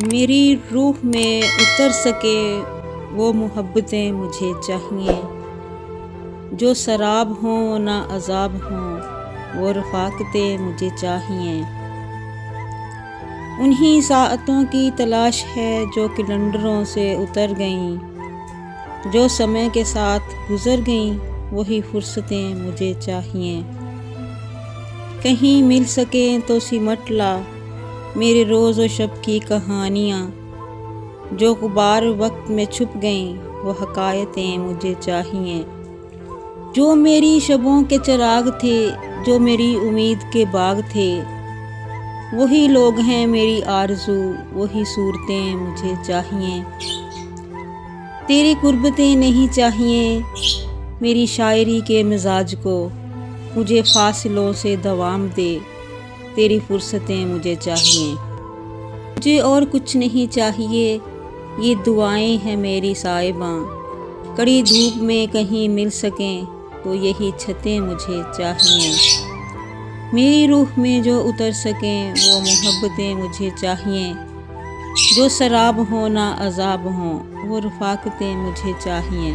میری روح میں اتر سکے وہ محبتیں مجھے چاہیے، جو سراب ہوں نہ عذاب ہوں، وہ رفاقتیں مجھے چاہیے۔ انہی ساعتوں کی تلاش ہے جو کیلنڈروں سے اتر گئیں، جو سمے کے ساتھ گزر گئیں، وہی فرصتیں مجھے چاہیے۔ کہیں مل سکیں تو سمٹ لا میرے روز و شب کی کہانیاں، جو غبار وقت میں چھپ گئیں، وہ حکایتیں مجھے چاہیے۔ جو میری شبوں کے چراغ تھے، جو میری امید کے باغ تھے، وہی لوگ ہیں میری آرزو، وہی صورتیں مجھے چاہیے۔ تیری قربتیں نہیں چاہیے میری شاعری کے مزاج کو، مجھے فاصلوں سے دوام دے، تیری فرصتیں مجھے چاہیے۔ مجھے اور کچھ نہیں چاہیے، یہ دعائیں ہیں میری صائباں، کڑی دھوپ میں کہیں مل سکیں تو یہی چھتیں مجھے چاہیے۔ میری روح میں جو اتر سکیں وہ محبتیں مجھے چاہیے، جو سراب ہوں نہ عذاب ہوں، وہ رفاقتیں مجھے چاہیے۔